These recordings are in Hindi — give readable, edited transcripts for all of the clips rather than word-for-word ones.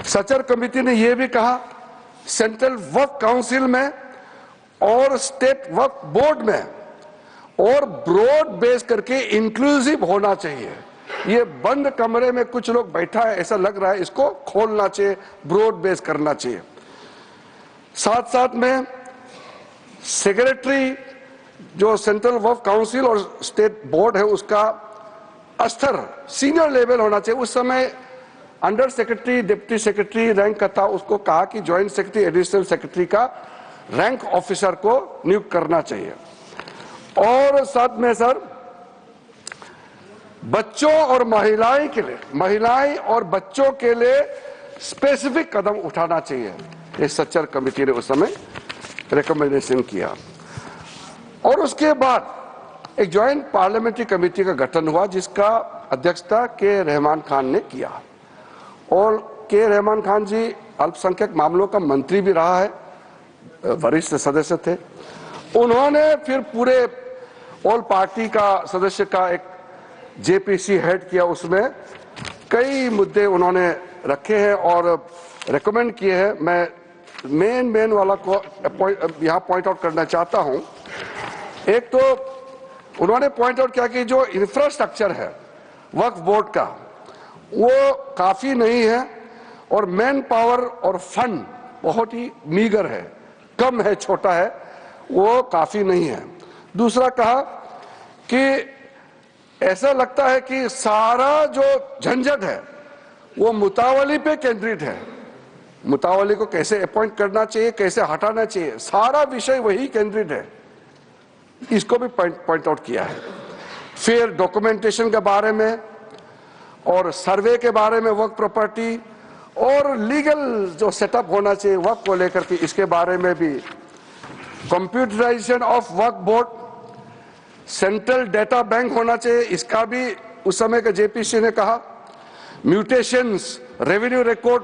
सचर कमेटी ने यह भी कहा सेंट्रल वक्फ काउंसिल में और स्टेट वक्फ बोर्ड में और ब्रॉड बेस करके इंक्लूसिव होना चाहिए। ये बंद कमरे में कुछ लोग बैठा है ऐसा लग रहा है, इसको खोलना चाहिए, ब्रॉड बेस करना चाहिए। साथ साथ में सेक्रेटरी जो सेंट्रल वक्फ काउंसिल और स्टेट बोर्ड है उसका स्तर सीनियर लेवल होना चाहिए। उस समय under secretary deputy secretary rank का था, उसको कहा कि ज्वाइंट सेक्रेटरी एडिशनल सेक्रेटरी का रैंक ऑफिसर को नियुक्त करना चाहिए। और साथ में सर बच्चों और महिलाएं और बच्चों के लिए स्पेसिफिक कदम उठाना चाहिए। ये सच्चर कमेटी ने उस समय रिकमेंडेशन किया। और उसके बाद एक ज्वाइंट पार्लियामेंट्री कमेटी का गठन हुआ जिसका अध्यक्षता के रहमान खान ने किया। और के रहमान खान जी अल्पसंख्यक मामलों का मंत्री भी रहा है, वरिष्ठ सदस्य थे। उन्होंने फिर पूरे ऑल पार्टी का सदस्य का एक जेपीसी हेड किया, उसमें कई मुद्दे उन्होंने रखे हैं और रेकमेंड किए हैं। मैं मेन वाला को यहाँ पॉइंट आउट करना चाहता हूँ। एक तो उन्होंने पॉइंट आउट किया कि जो इंफ्रास्ट्रक्चर है वक्फ बोर्ड का वो काफी नहीं है और मैन पावर और फंड बहुत ही मीगर है, कम है, छोटा है, वो काफी नहीं है। दूसरा कहा कि ऐसा लगता है कि सारा जो झंझट है वो मुतावली पे केंद्रित है। मुतावली को कैसे अपॉइंट करना चाहिए, कैसे हटाना चाहिए, सारा विषय वही केंद्रित है। इसको भी पॉइंट आउट किया है। फिर डॉक्यूमेंटेशन के बारे में और सर्वे के बारे में वक्फ प्रॉपर्टी और लीगल जो सेटअप होना चाहिए वक्फ को लेकर के, इसके बारे में भी computerisation of Waqf board, central data bank होना चाहिए, इसका भी उस समय के जेपीसी ने कहा। म्यूटेशंस, रेवेन्यू रिकॉर्ड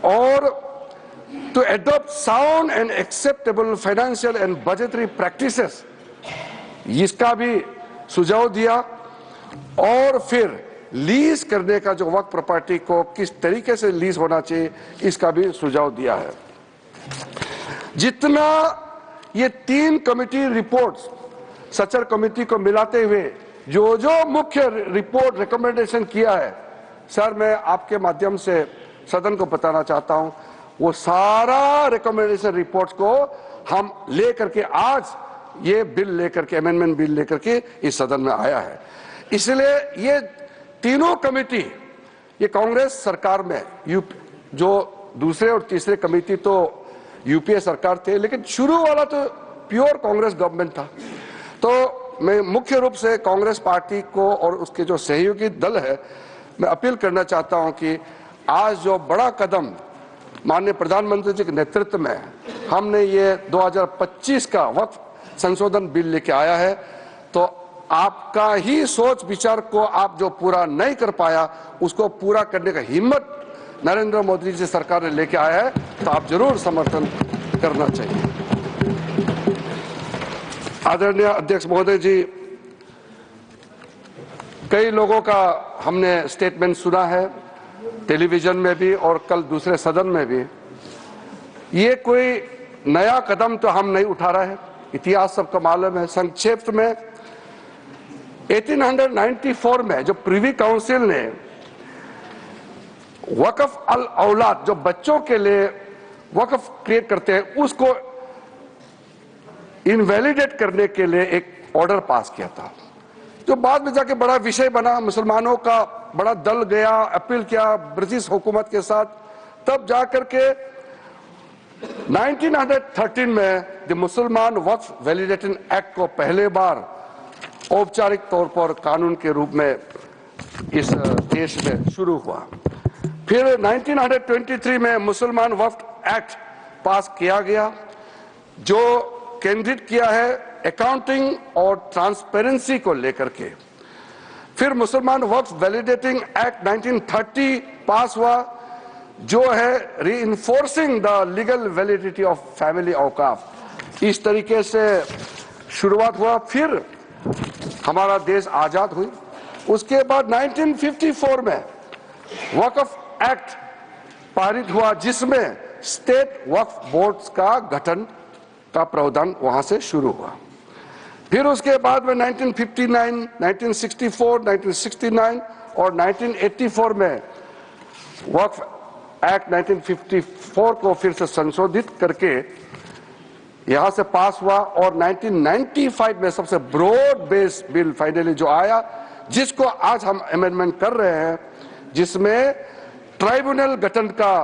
और to adopt sound and acceptable financial and budgetary practices, इसका भी सुझाव दिया। और फिर लीज करने का जो वक्फ प्रॉपर्टी को किस तरीके से लीज होना चाहिए इसका भी सुझाव दिया है। जितना ये तीन कमेटी रिपोर्ट्स सचर कमेटी को मिलाते हुए जो मुख्य रिपोर्ट रिकमेंडेशन किया है, सर मैं आपके माध्यम से सदन को बताना चाहता हूं, वो सारा रिकमेंडेशन रिपोर्ट्स को हम लेकर के आज ये बिल लेकर के, अमेंडमेंट बिल लेकर के इस सदन में आया है। इसलिए ये तीनों कमेटी, ये कांग्रेस सरकार में जो दूसरे और तीसरे कमेटी तो यूपीए सरकार थे, लेकिन शुरू वाला तो प्योर कांग्रेस गवर्नमेंट था। तो मैं मुख्य रूप से कांग्रेस पार्टी को और उसके जो सहयोगी दल है, मैं अपील करना चाहता हूं कि आज जो बड़ा कदम माननीय प्रधानमंत्री जी के नेतृत्व में हमने ये 2025 का वक्फ संशोधन बिल लेके आया है, तो आपका ही सोच विचार को आप जो पूरा नहीं कर पाया उसको पूरा करने का हिम्मत नरेंद्र मोदी जी सरकार ने लेके आया है, तो आप जरूर समर्थन करना चाहिए। आदरणीय अध्यक्ष महोदय जी, कई लोगों का हमने स्टेटमेंट सुना है टेलीविजन में भी और कल दूसरे सदन में भी। ये कोई नया कदम तो हम नहीं उठा रहे हैं, इतिहास सबका मालूम है। संक्षेप में 1894 में जो प्रिवी काउंसिल ने वक्फ अल औलाद, जो बच्चों के लिए वक्फ क्रिएट करते हैं, उसको इनवैलिडेट करने के लिए एक ऑर्डर पास किया था, जो बाद में जाके बड़ा विषय बना। मुसलमानों का बड़ा दल गया, अपील किया ब्रिटिश हुकूमत के साथ, तब जाकर के 1913 में द मुसलमान वक्फ वैलिडेशन एक्ट को पहले बार औपचारिक तौर पर कानून के रूप में इस देश में शुरू हुआ। फिर 1923 में मुसलमान वक्फ एक्ट पास किया गया, जो केंद्रित किया है अकाउंटिंग और ट्रांसपेरेंसी को लेकर के। फिर मुसलमान वक्फ वैलिडेटिंग एक्ट 1930 पास हुआ, जो है reinforcing the legal validity of family औकाफ। इस तरीके से शुरुआत हुआ, फिर हमारा देश आजाद हुई। उसके बाद 1954 में वक्फ एक्ट पारित हुआ, जिसमें स्टेट वक्फ बोर्ड्स का गठन का प्रावधान वहां से शुरू हुआ। फिर उसके बाद में 1959, 1964, 1969 और 1984 में वक्फ एक्ट 1954 को फिर से संशोधित करके यहां से पास हुआ, और 1995 में सबसे ब्रॉड बेस बिल फाइनली जो आया, जिसको आज हम अमेंडमेंट कर रहे हैं, जिसमें ट्राइब्यूनल गठन का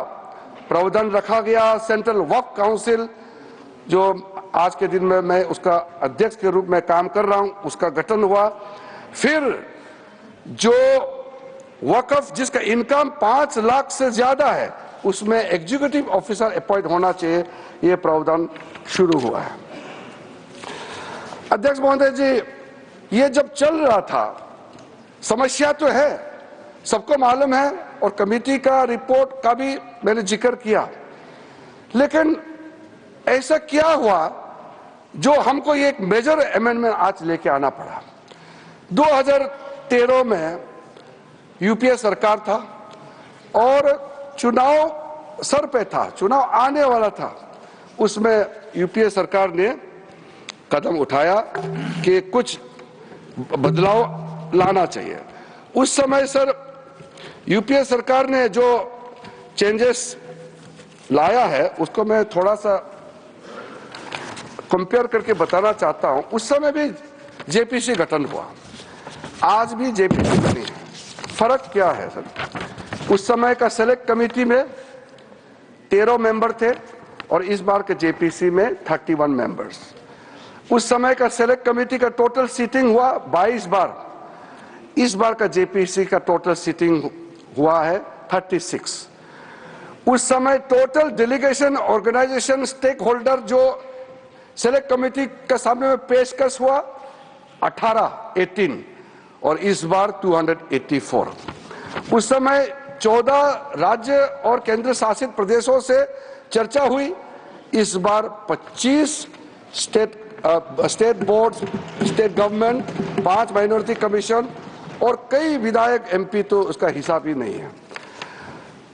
प्रावधान रखा गया। सेंट्रल वक्फ काउंसिल, जो आज के दिन में मैं उसका अध्यक्ष के रूप में काम कर रहा हूं, उसका गठन हुआ। फिर जो वक्फ जिसका इनकम 5 लाख से ज्यादा है, उसमें एग्जीक्यूटिव ऑफिसर अपॉइंट होना चाहिए, यह प्रावधान शुरू हुआ है। अध्यक्ष महोदय जी, ये जब चल रहा था, समस्या तो है, सबको मालूम है, और कमेटी का रिपोर्ट का भी मैंने जिक्र किया, लेकिन ऐसा क्या हुआ जो हमको ये एक मेजर अमेंडमेंट आज लेके आना पड़ा। 2013 में यूपीए सरकार था और चुनाव सर पे था, चुनाव आने वाला था। उसमें यूपीए सरकार ने कदम उठाया कि कुछ बदलाव लाना चाहिए। उस समय सर यूपीए सरकार ने जो चेंजेस लाया है, उसको मैं थोड़ा सा कंपेयर करके बताना चाहता हूं। उस समय भी जेपीसी गठन हुआ, आज भी जेपीसी बनी है। फर्क क्या है सर? उस समय का सेलेक्ट कमेटी में 13 मेंबर थे और इस बार के जेपीसी में 31 मेंबर्स। उस समय का सेलेक्ट कमेटी का टोटल सीटिंग हुआ 22 बार, इस बार का जेपीसी का टोटल सीटिंग हुआ है 36। उस समय total delegation, organisation, stakeholder जो सेलेक्ट कमेटी के सामने में पेशकश हुआ 18 और इस बार 284। उस समय 14 राज्य और केंद्र शासित प्रदेशों से चर्चा हुई, इस बार 25 state board, state government, 5 minority commission और कई विधायक एमपी, तो उसका हिसाब ही नहीं है।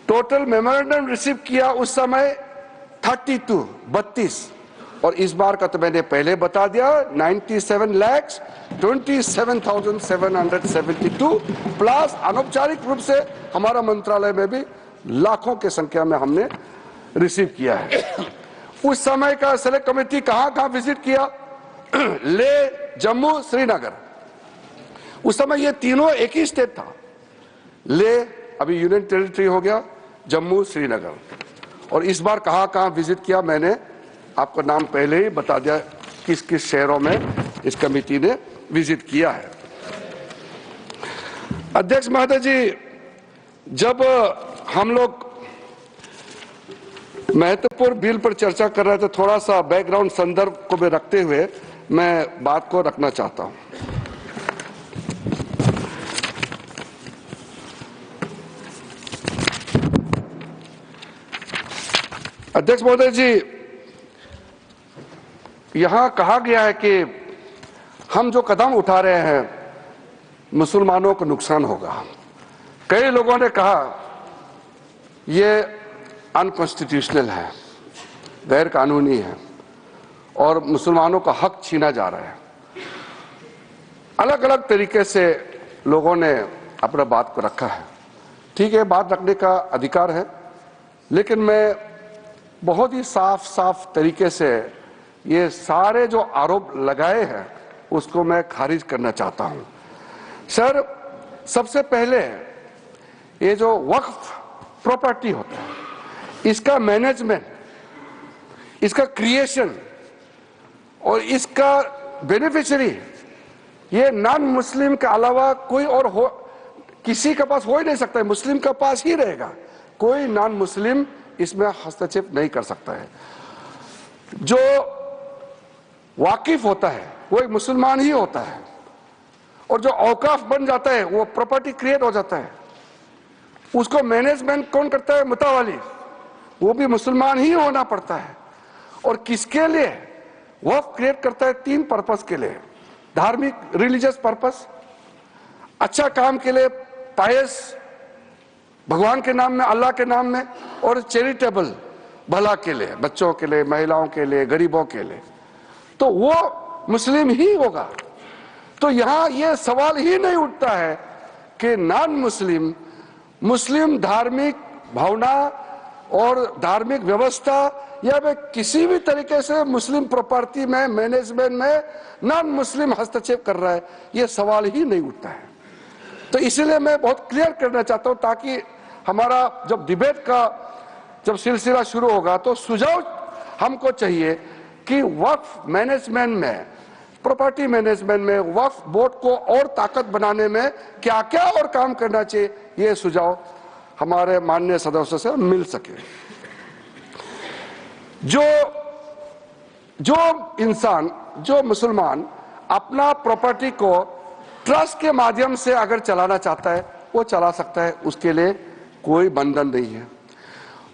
टोटल मेमोरेंडम रिसीव किया उस समय 32 और इस बार का तो मैंने पहले बता दिया 97,27,772 प्लस अनौपचारिक रूप से हमारा मंत्रालय में भी लाखों की संख्या में हमने रिसीव किया है। उस समय का सेलेक्ट कमेटी कहां विजिट किया? ले, जम्मू, श्रीनगर। उस समय ये तीनों एक ही स्टेट था। ले अभी यूनियन टेरिटरी हो गया, जम्मू, श्रीनगर। और इस बार कहां विजिट किया, मैंने आपका नाम पहले ही बता दिया, किस किस शहरों में इस कमेटी ने विजिट किया है। अध्यक्ष महोदय जी, जब हम लोग महत्वपूर्ण बिल पर चर्चा कर रहे थे, थोड़ा सा बैकग्राउंड संदर्भ को भी रखते हुए मैं बात को रखना चाहता हूं। अध्यक्ष महोदय जी, यहां कहा गया है कि हम जो कदम उठा रहे हैं मुसलमानों को नुकसान होगा। कई लोगों ने कहा ये अनकॉन्स्टिट्यूशनल है, गैर कानूनी है और मुसलमानों का हक छीना जा रहा है। अलग अलग तरीके से लोगों ने अपना बात को रखा है। ठीक है, बात रखने का अधिकार है, लेकिन मैं बहुत ही साफ तरीके से ये सारे जो आरोप लगाए हैं उसको मैं खारिज करना चाहता हूं। सर, सबसे पहले ये जो वक्फ प्रॉपर्टी होता है, इसका मैनेजमेंट, इसका क्रिएशन और इसका बेनिफिशियरी ये नॉन मुस्लिम के अलावा कोई और किसी के पास हो ही नहीं सकता है, मुस्लिम के पास ही रहेगा। कोई नॉन मुस्लिम इसमें हस्तक्षेप नहीं कर सकता है। जो वाकिफ होता है वो एक मुसलमान ही होता है, और जो औकाफ बन जाता है वो प्रॉपर्टी क्रिएट हो जाता है, उसको मैनेजमेंट कौन करता है? मुतावाली, वो भी मुसलमान ही होना पड़ता है। और किसके लिए वक्फ क्रिएट करता है? 3 पर्पस के लिए। धार्मिक, रिलीजियस पर्पस, अच्छा काम के लिए, पायस भगवान के नाम में, अल्लाह के नाम में, और चैरिटेबल, भला के लिए, बच्चों के लिए, महिलाओं के लिए, गरीबों के लिए, तो वो मुस्लिम ही होगा। तो यहां ये सवाल ही नहीं उठता है कि नॉन मुस्लिम, मुस्लिम धार्मिक भावना और धार्मिक व्यवस्था या वे किसी भी तरीके से मुस्लिम प्रॉपर्टी में, मैनेजमेंट में नॉन मुस्लिम हस्तक्षेप कर रहा है, ये सवाल ही नहीं उठता है। तो इसलिए मैं बहुत क्लियर करना चाहता हूं, ताकि हमारा जब डिबेट का जब सिलसिला शुरू होगा तो सुझाव हमको चाहिए कि वक्फ मैनेजमेंट में, प्रॉपर्टी मैनेजमेंट में वक्फ बोर्ड को और ताकत बनाने में क्या क्या और काम करना चाहिए, ये सुझाव हमारे माननीय सदस्यों से मिल सके। जो इंसान, जो मुसलमान अपना प्रॉपर्टी को ट्रस्ट के माध्यम से अगर चलाना चाहता है वो चला सकता है, उसके लिए कोई बंधन नहीं है।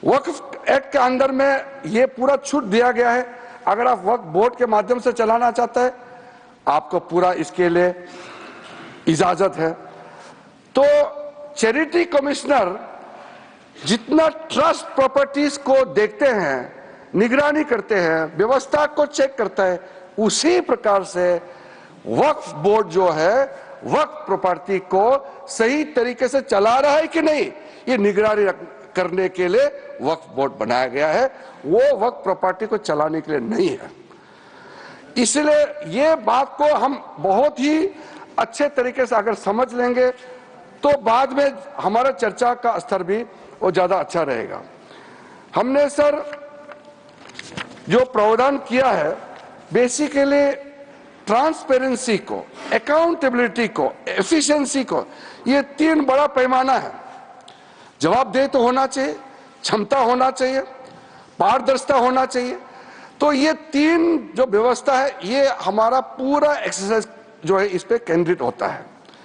वक्फ एक्ट के अंदर में ये पूरा छूट दिया गया है, अगर आप वक्फ बोर्ड के माध्यम से चलाना चाहते हैं आपको पूरा इसके लिए इजाजत है। तो चैरिटी कमिश्नर जितना ट्रस्ट प्रॉपर्टीज को देखते हैं, निगरानी करते हैं, व्यवस्था को चेक करता है, उसी प्रकार से वक्फ बोर्ड जो है वक्फ प्रॉपर्टी को सही तरीके से चला रहा है कि नहीं, ये निगरानी करने के लिए वक्फ बोर्ड बनाया गया है, वो वक्फ प्रॉपर्टी को चलाने के लिए नहीं है। इसलिए ये बात को हम बहुत ही अच्छे तरीके से अगर समझ लेंगे तो बाद में हमारा चर्चा का स्तर भी वो ज्यादा अच्छा रहेगा। हमने सर जो प्रावधान किया है बेसिकली ट्रांसपेरेंसी को, अकाउंटेबिलिटी को, एफिशिएंसी को, ये तीन बड़ा पैमाना है। जवाबदेही तो होना चाहिए, क्षमता होना चाहिए, पारदर्शिता होना चाहिए। तो ये तीन जो व्यवस्था है ये हमारा पूरा एक्सरसाइज जो है इस पे केंद्रित होता है।